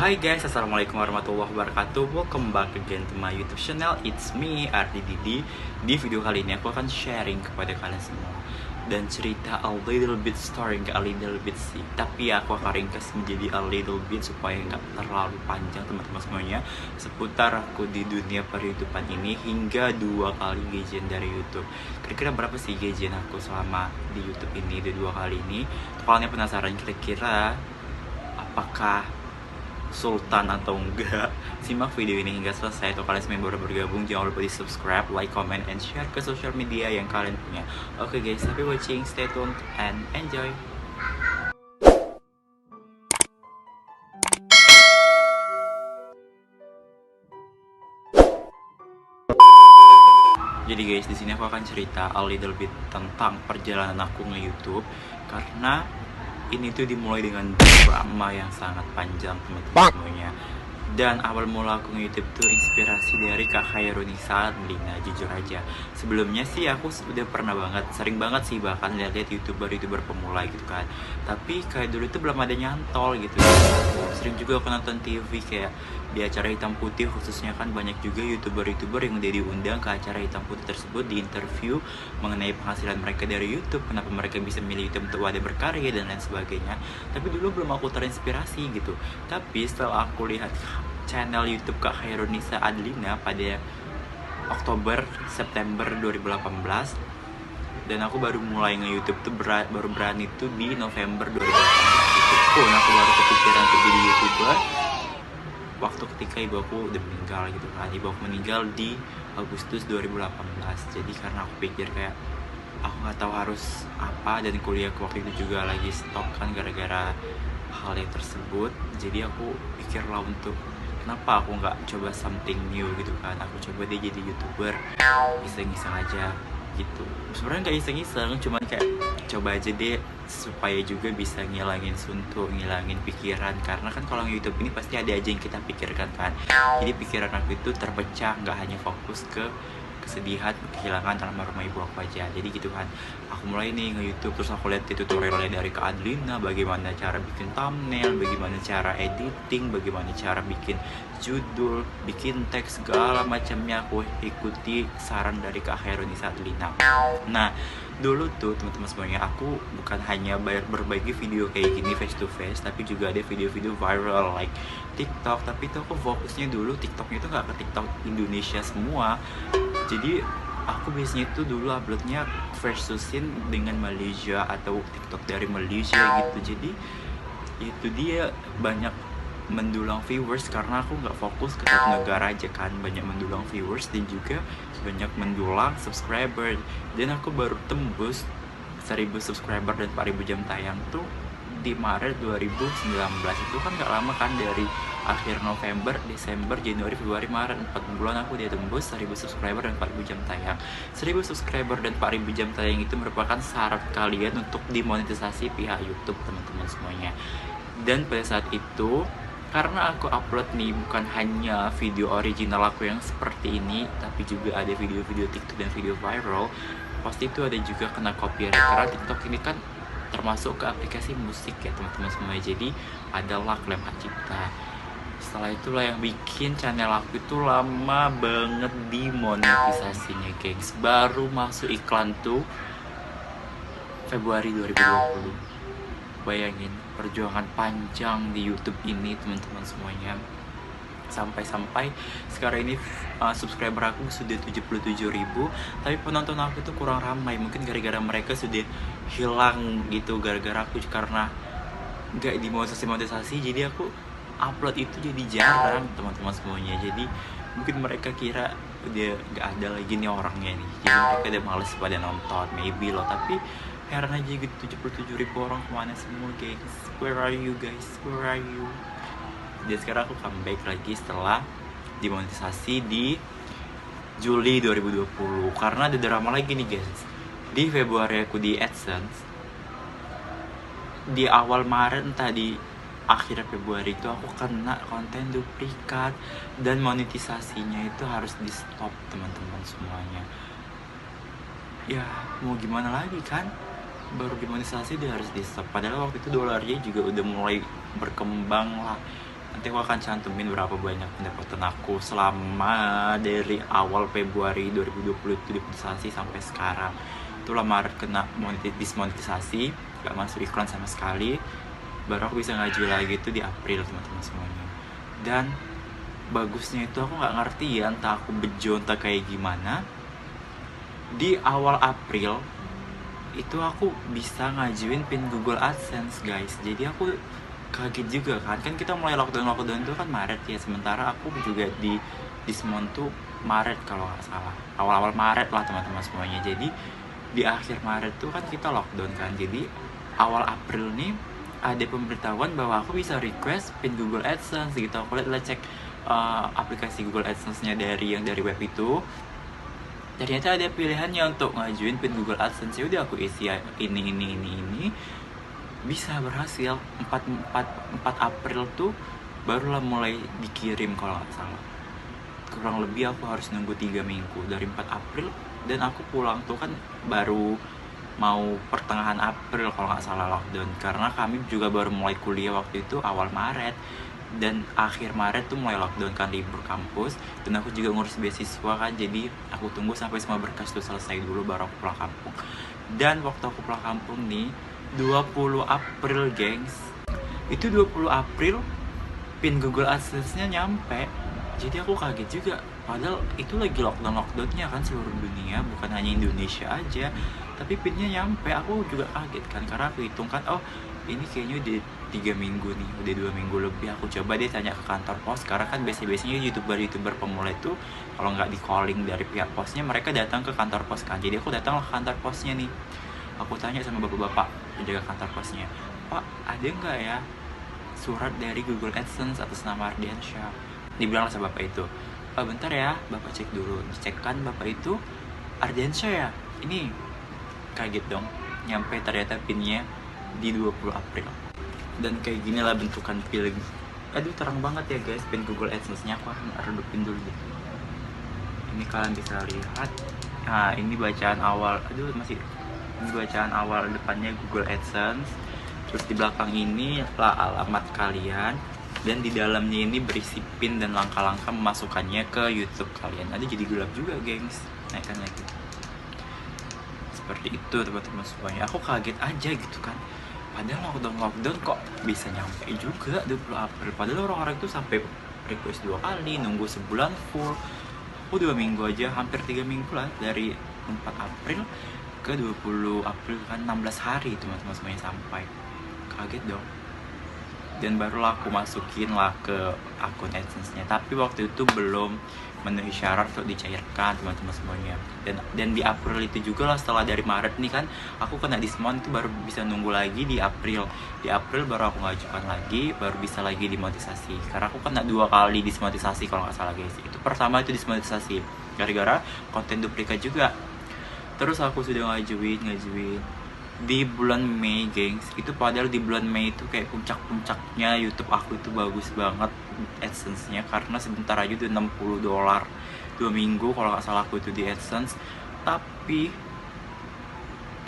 Hai guys, assalamualaikum warahmatullahi wabarakatuh. Welcome back again to my YouTube channel. It's me, Ardi Didi. Di video kali ini aku akan sharing kepada kalian semua dan cerita a little bit story, nggak a little bit sih, tapi aku akan ringkas menjadi a little bit supaya nggak terlalu panjang teman-teman semuanya, seputar aku di dunia per-YouTubean ini hingga 2 kali gajian dari YouTube. Kira-kira berapa sih gajian aku selama di YouTube ini di 2 kali ini? Kalau kalian penasaran kira-kira apakah sultan atau enggak, simak video ini hingga selesai. Atau kalian semua yang baru bergabung, jangan lupa di subscribe, like, comment, and share ke social media yang kalian punya. Oke guys, happy watching, stay tuned, and enjoy. Jadi guys, di sini aku akan cerita a little bit tentang perjalanan aku nge-YouTube, karena ini tuh dimulai dengan drama yang sangat panjang teman-teman semuanya. Dan awal mula aku nge-YouTube tuh inspirasi dari Kak Khairunisa Adlina, jujur aja. Sebelumnya sih aku udah pernah banget, sering banget sih bahkan lihat-lihat YouTuber pemula gitu kan. Tapi kayak dulu tuh belum ada nyantol gitu. Sering juga aku nonton TV kayak di acara hitam putih, khususnya kan banyak juga YouTuber yang udah diundang ke acara hitam putih tersebut, di interview mengenai penghasilan mereka dari YouTube, kenapa mereka bisa milih YouTube untuk wadah berkarya dan lain sebagainya. Tapi dulu belum aku terinspirasi gitu. Tapi setelah aku lihat channel YouTube Kak Khairunisa Adlina pada Oktober September 2018, dan aku baru mulai nge-YouTube tuh baru berani tuh di November 2018 gitu. Aku baru kepikiran untuk jadi YouTuber waktu ketika ibu aku udah meninggal gitu kan. Ibu aku meninggal di Agustus 2018. Jadi karena aku pikir kayak aku nggak tahu harus apa, dan kuliah waktu itu juga lagi stop kan gara-gara hal yang tersebut. Jadi aku pikirlah untuk kenapa aku nggak coba something new gitu kan. Aku coba deh jadi YouTuber, iseng-iseng aja gitu. Sebenarnya nggak iseng-iseng, cuman kayak coba aja deh supaya juga bisa ngilangin suntuk, ngilangin pikiran. Karena kan kalau YouTube ini pasti ada aja yang kita pikirkan kan. Jadi pikiran aku itu terpecah, nggak hanya fokus ke kesedihan, kehilangan almarhumah ibu aku aja. Jadi gitu kan, aku mulai nih nge-YouTube, terus aku lihat tutorialnya dari Kak Adlina, bagaimana cara bikin thumbnail, bagaimana cara editing, bagaimana cara bikin judul, bikin teks, segala macamnya aku ikuti saran dari Kak Khairunisa Adlina. Nah, dulu tuh teman-teman semuanya, aku bukan hanya berbagi video kayak gini face to face, tapi juga ada video-video viral like TikTok. Tapi itu aku fokusnya dulu TikToknya itu nggak ke TikTok Indonesia semua. Jadi aku biasanya itu dulu uploadnya versusin dengan Malaysia atau TikTok dari Malaysia gitu. Jadi itu dia banyak mendulang viewers karena aku nggak fokus ke satu negara aja kan. Banyak mendulang viewers dan juga banyak mendulang subscriber. Dan aku baru tembus 1000 subscriber dan 4000 jam tayang tuh di Maret 2019. Itu kan gak lama kan, dari akhir November, Desember, Januari, Februari, Maret, 4 bulan aku dia tembus 1000 subscriber dan 4000 jam tayang. 1000 subscriber dan 4000 jam tayang itu merupakan syarat kalian untuk dimonetisasi pihak YouTube teman-teman semuanya. Dan pada saat itu, karena aku upload nih bukan hanya video original aku yang seperti ini, tapi juga ada video-video TikTok dan video viral, pasti itu ada juga kena copyright. Karena TikTok ini kan termasuk ke aplikasi musik ya teman-teman semua. Jadi adalah klaim hak cipta. Setelah itulah yang bikin channel aku itu lama banget dimonetisasinya gengs. Baru masuk iklan tuh Februari 2020. Bayangin perjuangan panjang di YouTube ini teman-teman semuanya. Sampai sekarang ini subscriber aku sudah 77.000, tapi penonton aku itu kurang ramai. Mungkin gara-gara mereka sudah hilang gitu, gara-gara aku karena nggak dimonetisasi, jadi aku upload itu jadi jarang teman-teman semuanya. Jadi mungkin mereka kira udah nggak ada lagi nih orangnya nih, jadi mereka udah males pada nonton, maybe loh. Tapi heran aja gitu, 77.000 orang kemana semua guys? Where are you guys? Where are you? Dan sekarang aku comeback lagi setelah dimonetisasi di Juli 2020. Karena ada drama lagi nih guys. Di Februari aku di AdSense, di awal Maret entah di akhir Februari itu aku kena konten duplikat, dan monetisasinya itu harus di stop teman-teman semuanya. Ya mau gimana lagi kan, baru dimonetisasi dia harus di stop. Padahal waktu itu dolarnya juga udah mulai berkembang lah, Nanti aku akan cantumin berapa banyak pendapatan aku selama dari awal Februari 2020 itu dimonetisasi sampai sekarang. Itulah Maret kena dismonetisasi, gak masuk iklan sama sekali. Baru aku bisa ngajuin lagi itu di April teman-teman semuanya. Dan bagusnya itu aku nggak ngerti ya, entah aku bejo entah kayak gimana. Di awal April itu aku bisa ngajuin pin Google AdSense guys. Jadi aku kaget juga kan kita mulai lockdown itu kan Maret ya, sementara aku juga di dismon tuh Maret kalau nggak salah, awal-awal Maret lah teman-teman semuanya. Jadi di akhir Maret tuh kan kita lockdown kan, jadi awal April nih ada pemberitahuan bahwa aku bisa request pin Google AdSense gitu. Aku lihat cek aplikasi Google AdSense-nya dari web itu, ternyata ada pilihannya untuk ngajuin pin Google AdSense. Ya udah aku isi ini bisa berhasil. 4 April tuh barulah mulai dikirim kalau nggak salah. Kurang lebih aku harus nunggu 3 minggu dari 4 April, dan aku pulang tuh kan baru mau pertengahan April kalau nggak salah lockdown, karena kami juga baru mulai kuliah waktu itu awal Maret, dan akhir Maret tuh mulai lockdown kan, libur kampus, dan aku juga ngurus beasiswa kan, jadi aku tunggu sampai semua berkas tuh selesai dulu baru aku pulang kampung. Dan waktu aku pulang kampung nih 20 April gengs, itu 20 April pin Google AdSense-nya nyampe. Jadi aku kaget juga, padahal itu lagi lockdownnya kan seluruh dunia, bukan hanya Indonesia aja, tapi pinnya nyampe. Aku juga kaget kan, karena aku hitung kan, oh ini kayaknya udah 3 minggu nih, udah 2 minggu lebih. Aku coba deh tanya ke kantor pos, karena kan biasanya youtuber pemula itu kalau nggak di calling dari pihak posnya, mereka datang ke kantor pos kan. Jadi aku datang ke kantor posnya nih, aku tanya sama bapak-bapak penjaga kantor posnya, Pak ada nggak ya surat dari Google AdSense atas nama Ardiansyah? Dibilang sama bapak itu, bentar ya, bapak cek dulu. Dicek kan bapak itu, Ardiansyah ya? Ini kaget dong, nyampe ternyata pinnya di 20 April. Dan kayak gini lah bentukan pin. Aduh terang banget ya guys pin Google AdSense-nya. Aku akan redupin dulu deh. Ini kalian bisa lihat. Nah ini bacaan awal, ini bacaan awal depannya Google AdSense. Terus di belakang ini lah alamat kalian, dan di dalamnya ini berisi pin dan langkah-langkah memasukkannya ke YouTube kalian. Ada jadi gelap juga gengs, naikkan lagi. Seperti itu teman-teman semuanya. Aku kaget aja gitu kan, padahal lockdown kok bisa nyampe juga 20 April. Padahal orang-orang itu sampai request 2 kali, nunggu sebulan full. Aku 2 minggu aja, hampir 3 minggu lah, dari 4 April ke 20 April kan, 16 hari teman-teman semuanya sampai. Kaget dong. Dan barulah aku masukin lah ke akun AdSense-nya, tapi waktu itu belum memenuhi syarat untuk dicairkan teman-teman semuanya. Dan di April itu juga lah, setelah dari Maret nih kan aku kena dismon, itu baru bisa nunggu lagi di April. Di April baru aku ngajukan lagi, baru bisa lagi dimonetisasi, karena aku kena 2 kali dismonetisasi kalau nggak salah guys. Itu pertama itu dismonetisasi gara-gara konten duplikat juga. Terus aku sudah ngajuin di bulan Mei gengs. Itu padahal di bulan Mei itu kayak puncak-puncaknya YouTube aku itu bagus banget AdSense-nya, karena sebentar aja udah $60 2 minggu kalau nggak salah aku itu di AdSense. Tapi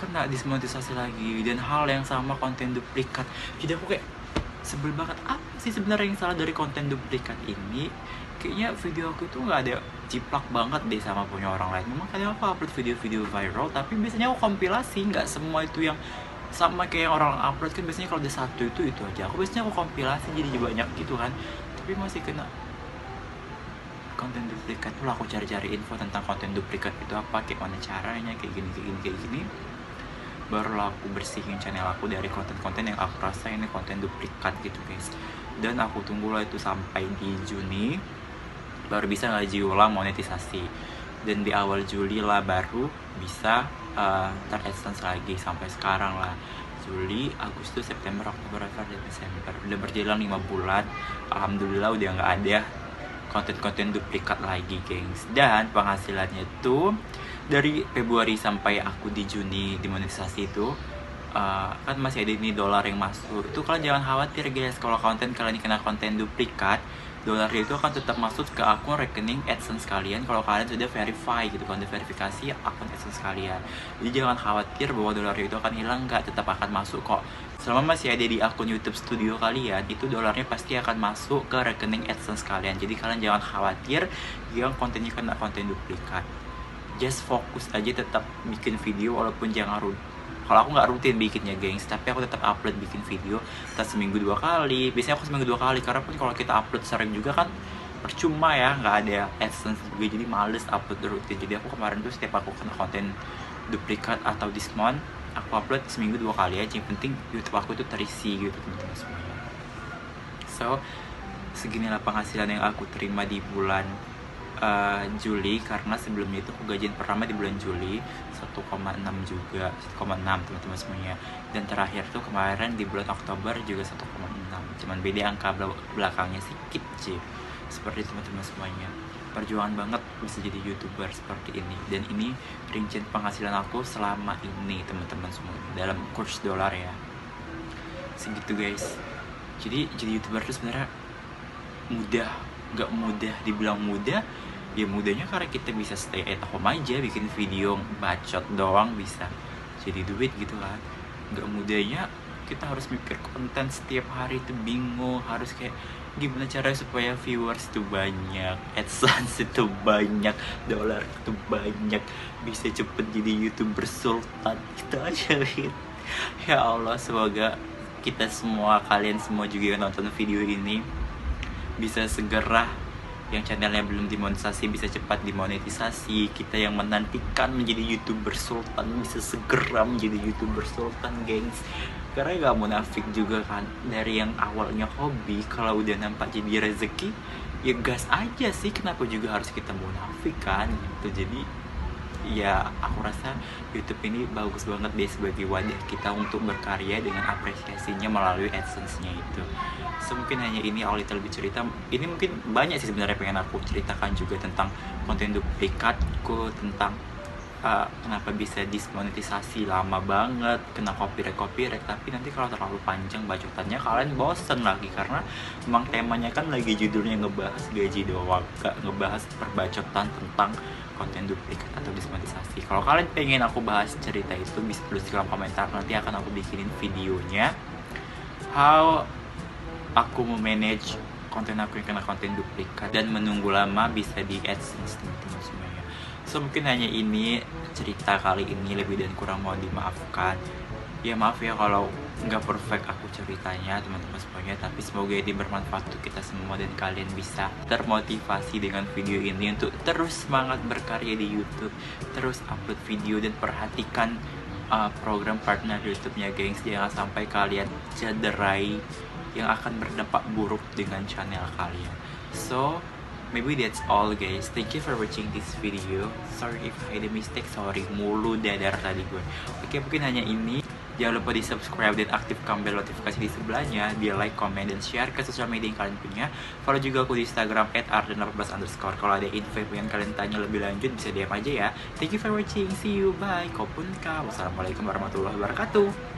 kena dismonetisasi lagi, dan hal yang sama konten duplikat. Jadi aku kayak sebel banget, apa sih sebenarnya yang salah dari konten duplikat ini? Kayaknya video aku itu nggak ada ciplak banget deh sama punya orang lain. Memang kadang aku upload video-video viral, tapi biasanya aku kompilasi, nggak semua itu yang sama kayak yang orang upload kan. Biasanya kalau ada satu itu aja, aku biasanya aku kompilasi jadi banyak gitu kan. Tapi masih kena konten duplikat. Lah aku cari-cari info tentang konten duplikat itu apa, kayak mana caranya, kayak gini. Barulah aku bersihin channel aku dari konten-konten yang aku rasa ini konten duplikat gitu guys. Dan aku tunggulah itu sampai di Juni baru bisa ngaji ulang monetisasi, dan di awal Juli lah baru bisa ter-AdSense lagi sampai sekarang lah. Juli, Agustus, September, Oktober, November, Desember, udah berjalan 5 bulan. Alhamdulillah udah nggak ada konten-konten duplikat lagi gengs. Dan penghasilannya tuh dari Februari sampai aku di Juni dimonetisasi itu kan masih ada ini dolar yang masuk. Itu kalian jangan khawatir guys, kalau konten kalian kena konten duplikat dolarnya itu akan tetap masuk ke akun rekening AdSense kalian kalau kalian sudah verify gitu, kalau udah verifikasi akun AdSense kalian. Jadi jangan khawatir bahwa dolarnya itu akan hilang, nggak, tetap akan masuk kok. Selama masih ada di akun YouTube Studio kalian, itu dolarnya pasti akan masuk ke rekening AdSense kalian. Jadi kalian jangan khawatir yang kontennya kena konten duplikat. Just fokus aja, tetap bikin video walaupun jangan kalau aku nggak rutin bikinnya gengs, tapi aku tetap upload bikin video tetap seminggu 2 kali. Biasanya aku seminggu 2 kali, karena pun kalau kita upload sering juga kan percuma ya, nggak ada AdSense juga, jadi males upload rutin. Jadi aku kemarin tuh setiap aku kena konten duplikat atau diskon, aku upload seminggu 2 kali aja. Yang penting YouTube aku tuh terisi gitu teman-teman semuanya. So seginilah penghasilan yang aku terima di bulan Juli, karena sebelumnya itu aku gajian pertama di bulan Juli 1,6 juga, 1,6 teman-teman semuanya. Dan terakhir tuh kemarin di bulan Oktober juga 1,6, cuman beda angka belakangnya sedikit sih. Seperti teman-teman semuanya, perjuangan banget bisa jadi YouTuber seperti ini. Dan ini rincian penghasilan aku selama ini teman-teman semuanya dalam kurs dolar ya, segitu guys. Jadi YouTuber itu sebenarnya mudah, nggak mudah dibilang mudah ya, mudahnya karena kita bisa stay at home aja, bikin video bacot doang bisa jadi duit gitu kan. Nggak mudahnya kita harus mikir konten setiap hari, itu bingung, harus kayak gimana caranya supaya viewers itu banyak, AdSense itu banyak, dolar itu banyak, bisa cepet jadi YouTuber sultan gitu aja gitu. Ya Allah, semoga kita semua, kalian semua juga yang nonton video ini bisa segera, yang channelnya belum dimonetisasi bisa cepat dimonetisasi. Kita yang menantikan menjadi YouTuber sultan bisa segera menjadi YouTuber sultan gengs. Karena gak munafik juga kan, dari yang awalnya hobi, kalau udah nampak jadi rezeki ya gas aja sih, kenapa juga harus kita munafik kan gitu. Jadi ya aku rasa YouTube ini bagus banget deh sebagai wadah kita untuk berkarya dengan apresiasinya melalui AdSense-nya itu. So mungkin hanya ini a little bit cerita. Ini mungkin banyak sih sebenarnya pengen aku ceritakan juga tentang konten duplikatku, tentang kenapa bisa dismonetisasi lama banget, kena copyright. Tapi nanti kalau terlalu panjang bacotannya kalian bosen lagi, karena memang temanya kan lagi judulnya ngebahas gaji doang, gak ngebahas perbacotan tentang konten duplikat atau dismonetisasi. Kalau kalian pengen aku bahas cerita itu, bisa tulis di kolom komentar, nanti akan aku bikinin videonya how aku memanage konten aku yang kena konten duplikat dan menunggu lama bisa di AdSense teman-teman semuanya. So mungkin hanya ini cerita kali ini, lebih dan kurang mohon dimaafkan. Ya maaf ya kalau nggak perfect aku ceritanya teman-teman semuanya, tapi semoga ini bermanfaat untuk kita semua dan kalian bisa termotivasi dengan video ini untuk terus semangat berkarya di YouTube, terus upload video dan perhatikan program partner YouTube-nya gengs. Jangan sampai kalian cederai yang akan berdampak buruk dengan channel kalian. So maybe that's all guys. Thank you for watching this video. Sorry if I had a mistake. Sorry mulu dadar tadi gue. Oke, mungkin hanya ini. Jangan lupa di subscribe dan aktifkan bel notifikasi di sebelahnya. Biar like, comment, dan share ke sosial media yang kalian punya. Follow juga aku di Instagram @arden18_. Kalau ada info yang pengen kalian tanya lebih lanjut bisa DM aja ya. Thank you for watching. See you. Bye. Kopun ka. Wassalamualaikum warahmatullahi wabarakatuh.